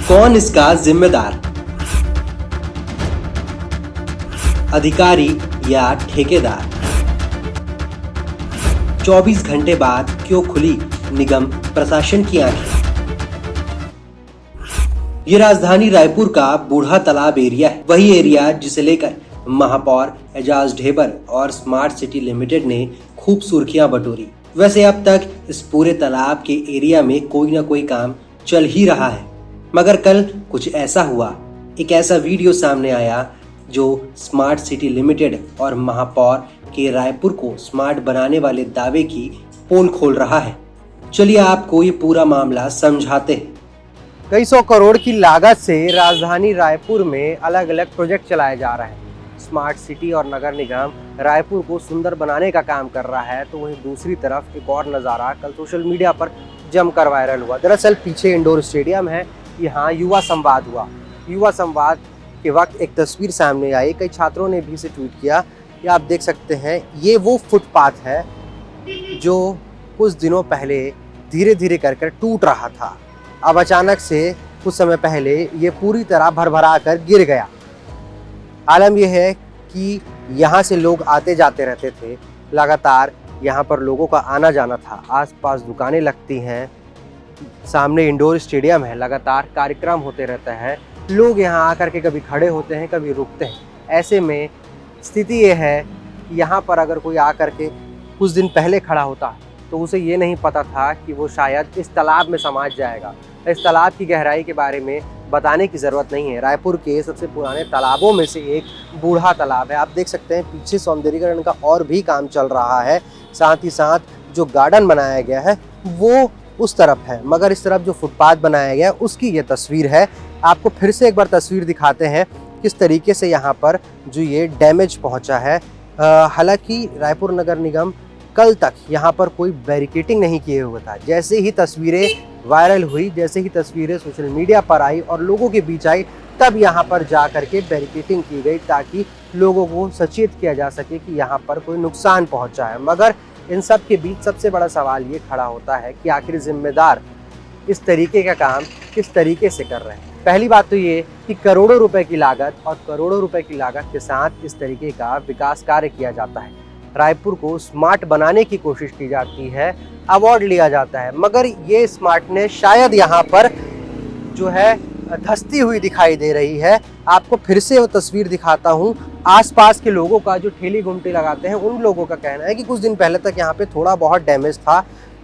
कौन इसका जिम्मेदार, अधिकारी या ठेकेदार? 24 घंटे बाद क्यों खुली निगम प्रशासन की आंखें? ये राजधानी रायपुर का बूढ़ा तालाब एरिया है, वही एरिया जिसे लेकर महापौर एजाज ढेबर और स्मार्ट सिटी लिमिटेड ने खूब सुर्खियां बटोरी। वैसे अब तक इस पूरे तालाब के एरिया में कोई ना कोई काम चल ही रहा है, मगर कल कुछ ऐसा हुआ, एक ऐसा वीडियो सामने आया जो स्मार्ट सिटी लिमिटेड और महापौर के रायपुर को स्मार्ट बनाने वाले दावे की पोल खोल रहा है। चलिए आपको ये पूरा मामला समझाते हैं। कई सौ करोड़ की लागत से राजधानी रायपुर में अलग अलग प्रोजेक्ट चलाए जा रहे हैं। स्मार्ट सिटी और नगर निगम रायपुर को सुंदर बनाने का काम कर रहा है, तो वहीं दूसरी तरफ एक और नज़ारा कल सोशल मीडिया पर जमकर वायरल हुआ। दरअसल पीछे इंडोर स्टेडियम है, यहाँ युवा संवाद हुआ। युवा संवाद के वक्त एक तस्वीर सामने आई, कई छात्रों ने भी इसे ट्वीट किया। ये आप देख सकते हैं, ये वो फुटपाथ है जो कुछ दिनों पहले धीरे धीरे कर टूट रहा था। अब अचानक से कुछ समय पहले ये पूरी तरह भरभरा कर गिर गया। आलम यह है कि यहाँ से लोग आते जाते रहते थे, लगातार यहाँ पर लोगों का आना जाना था, आसपास दुकानें लगती हैं, सामने इंडोर स्टेडियम है, लगातार कार्यक्रम होते रहता है, लोग यहाँ आकर के कभी खड़े होते हैं, कभी रुकते हैं। ऐसे में स्थिति ये है कि यहाँ पर अगर कोई आकर के कुछ दिन पहले खड़ा होता तो उसे ये नहीं पता था कि वो शायद इस तालाब में समा जाएगा। इस तालाब की गहराई के बारे में बताने की ज़रूरत नहीं है। रायपुर के सबसे पुराने तालाबों में से एक बूढ़ा तालाब है। आप देख सकते हैं पीछे सौंदर्यीकरण का और भी काम चल रहा है, साथ ही साथ जो गार्डन बनाया गया है वो उस तरफ है, मगर इस तरफ जो फुटपाथ बनाया गया है उसकी ये तस्वीर है। आपको फिर से एक बार तस्वीर दिखाते हैं किस तरीके से यहाँ पर जो ये डैमेज पहुँचा है। हालांकि रायपुर नगर निगम कल तक यहाँ पर कोई बैरिकेटिंग नहीं किए हुआ था। जैसे ही तस्वीरें वायरल हुई, जैसे ही तस्वीरें सोशल मीडिया पर आई और लोगों के बीच आई, तब यहाँ पर जा करके बैरिकेटिंग की गई ताकि लोगों को सचेत किया जा सके कि यहाँ पर कोई नुकसान पहुँचा है। मगर इन सब के बीच सबसे बड़ा सवाल ये खड़ा होता है कि आखिर जिम्मेदार इस तरीके का काम किस तरीके से कर रहे हैं। पहली बात तो ये कि करोड़ों रुपए की लागत और करोड़ों रुपए की लागत के साथ इस तरीके का विकास कार्य किया जाता है। रायपुर को स्मार्ट बनाने की कोशिश की जाती है, अवार्ड लिया जाता है, मगर ये स्मार्टनेस शायद यहाँ पर जो है धंसती हुई दिखाई दे रही है। आपको फिर से वो तस्वीर दिखाता हूँ। आसपास के लोगों का, जो ठेली गुमटी लगाते हैं, उन लोगों का कहना है कि कुछ दिन पहले तक यहाँ पे थोड़ा बहुत डैमेज था,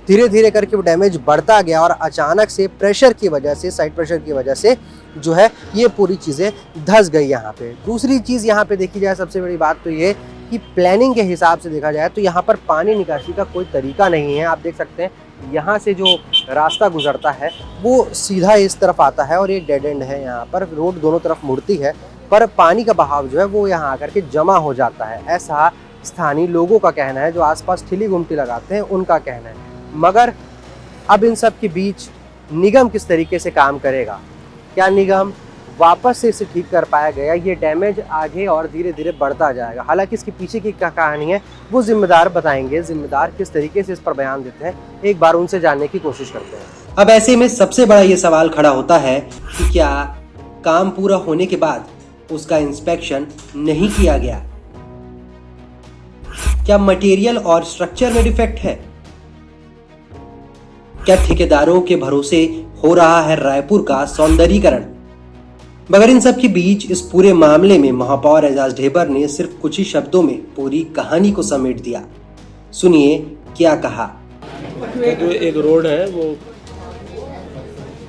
धीरे धीरे करके वो डैमेज बढ़ता गया और अचानक से प्रेशर की वजह से, साइड प्रेशर की वजह से जो है ये पूरी चीज़ें धंस गई यहाँ पे। दूसरी चीज़ यहाँ पे देखी जाए, सबसे बड़ी बात तो ये कि प्लानिंग के हिसाब से देखा जाए तो यहाँ पर पानी निकासी का कोई तरीका नहीं है। आप देख सकते हैं यहाँ से जो रास्ता गुजरता है वो सीधा इस तरफ आता है और ये डेड एंड है। यहाँ पर रोड दोनों तरफ मुड़ती है, पर पानी का बहाव जो है वो यहाँ आकर के जमा हो जाता है, ऐसा स्थानीय लोगों का कहना है, जो आसपास ठिली गुमटी लगाते हैं उनका कहना है। मगर अब इन सब के बीच निगम किस तरीके से काम करेगा? क्या निगम वापस से इसे ठीक कर पाया गया? ये डैमेज आगे और धीरे धीरे बढ़ता जाएगा। हालांकि इसके पीछे की क्या कहानी है वो जिम्मेदार बताएंगे। जिम्मेदार किस तरीके से इस पर बयान देते हैं, एक बार उनसे जानने की कोशिश करते हैं। अब ऐसे में सबसे बड़ा ये सवाल खड़ा होता है कि क्या काम पूरा होने के बाद उसका इंस्पेक्शन नहीं किया गया? क्या मटेरियल और स्ट्रक्चर में डिफेक्ट है? क्या ठेकेदारों के भरोसे हो रहा है रायपुर का सौंदर्यीकरण? मगर इन सब के बीच इस पूरे मामले में महापौर एजाज ढेबर ने सिर्फ कुछ ही शब्दों में पूरी कहानी को समेट दिया। सुनिए क्या कहा। जो एक रोड है वो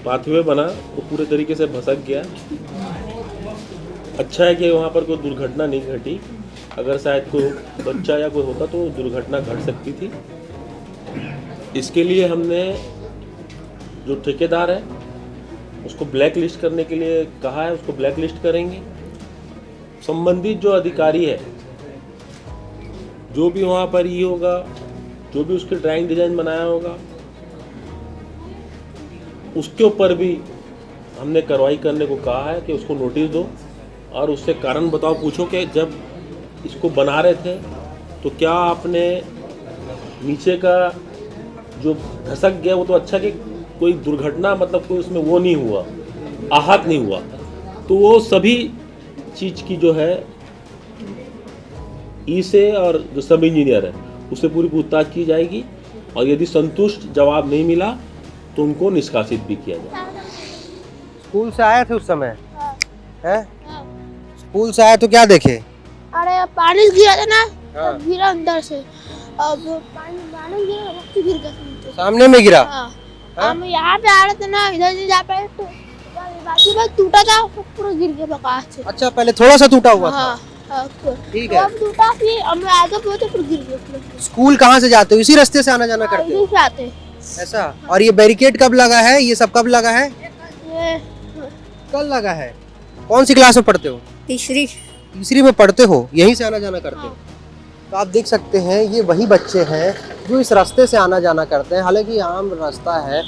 पाथवे बना, वो पूरे तरीके से भसक गया। अच्छा है कि वहाँ पर कोई दुर्घटना नहीं घटी। अगर शायद कोई बच्चा या कोई होता तो दुर्घटना घट सकती थी। इसके लिए हमने जो ठेकेदार है उसको ब्लैक लिस्ट करने के लिए कहा है, उसको ब्लैक लिस्ट करेंगे। संबंधित जो अधिकारी है, जो भी वहाँ पर ये होगा, जो भी उसके ड्राइंग डिजाइन बनाया होगा, उसके ऊपर भी हमने कार्रवाई करने को कहा है कि उसको नोटिस दो और उससे कारण बताओ, पूछो कि जब इसको बना रहे थे तो क्या आपने नीचे का जो धसक गया वो तो अच्छा कि कोई दुर्घटना मतलब कोई उसमें वो नहीं हुआ, आहत नहीं हुआ। तो वो सभी चीज़ की जो है ई से और जो सब इंजीनियर है उससे पूरी पूछताछ की जाएगी और यदि संतुष्ट जवाब नहीं मिला तो उनको निष्कासित भी किया जाएगा। स्कूल से आए थे उस समय हाँ, हैं? हाँ। स्कूल से आए तो क्या देखे? अरे पानी गिरा था ना, हाँ। तब गिरा अंदर से। अब पानी गिरा, रस्सी गिर गया नीचे। सामने में गिरा? हाँ। हाँ? हम यहाँ पे आ रहे थे ना, इधर से जा पे तो बाकी बस टूटा था, वो पूरा गिर गया बकास से। अच्छा, पहले थोड़ा सा टूटा हुआ था। हाँ, हाँ, ठीक तो है। अब टूटा, फिर हम आगे पहुंचे, फिर गिर गया पूरा। स्कूल कहाँ से जाते हो? इसी रास्ते से आना जाना करते हो? इधर से आते। ऐसा? और ये बैरिकेड कब लगा है? ये सब कब लगा है? ये कल लगा है। कौन सी क्लास में पढ़ते हो? तीसरी। तीसरी में पढ़ते हो, यहीं से आना जाना करते हो? तो आप देख सकते हैं ये वही बच्चे हैं जो इस रास्ते से आना जाना करते हैं। हालांकि आम रास्ता है,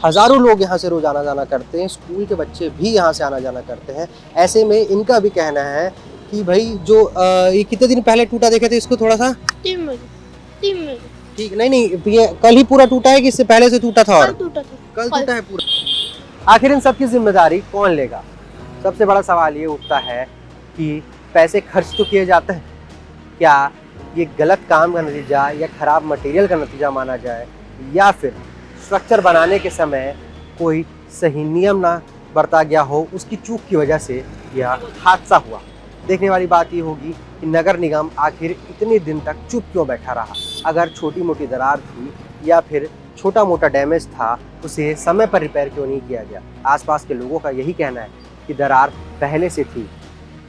हज़ारों लोग यहाँ से रोज आना जाना करते हैं, स्कूल के बच्चे भी यहाँ से आना जाना करते हैं। ऐसे में इनका भी कहना है कि भाई जो ये कितने दिन पहले टूटा देखे थे इसको थोड़ा सा? 3 महीने। ठीक, नहीं ये कल ही पूरा टूटा है कि इससे पहले से टूटा था? और कल टूटा था। कल टूटा है पूरा। आखिर इन सब की जिम्मेदारी कौन लेगा? सबसे बड़ा सवाल ये उठता है कि पैसे खर्च तो किए जाते हैं, क्या ये गलत काम का नतीजा या खराब मटेरियल का नतीजा माना जाए, या फिर स्ट्रक्चर बनाने के समय कोई सही नियम ना बरता गया हो, उसकी चूक की वजह से यह हादसा हुआ। देखने वाली बात ये होगी कि नगर निगम आखिर इतने दिन तक चुप क्यों बैठा रहा। अगर छोटी मोटी दरार थी या फिर छोटा मोटा डैमेज था, उसे समय पर रिपेयर क्यों नहीं किया गया? आसपास के लोगों का यही कहना है कि दरार पहले से थी,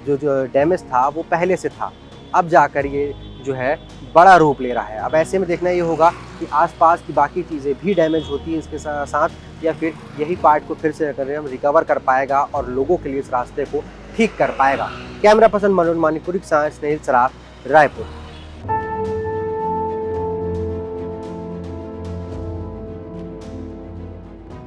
जो डैमेज था वो पहले से था, अब जाकर ये जो है बड़ा रूप ले रहा है। अब ऐसे में देखना ये होगा कि आसपास की बाकी चीज़ें भी डैमेज होती हैं इसके साथ, या फिर यही पार्ट को फिर से रिकवर कर पाएगा और लोगों के लिए इस रास्ते को ठीक कर पाएगा। कैमरा पर्सन मनोज मानिकपुरी के साथ स्नेहिल सराफ, रायपुर।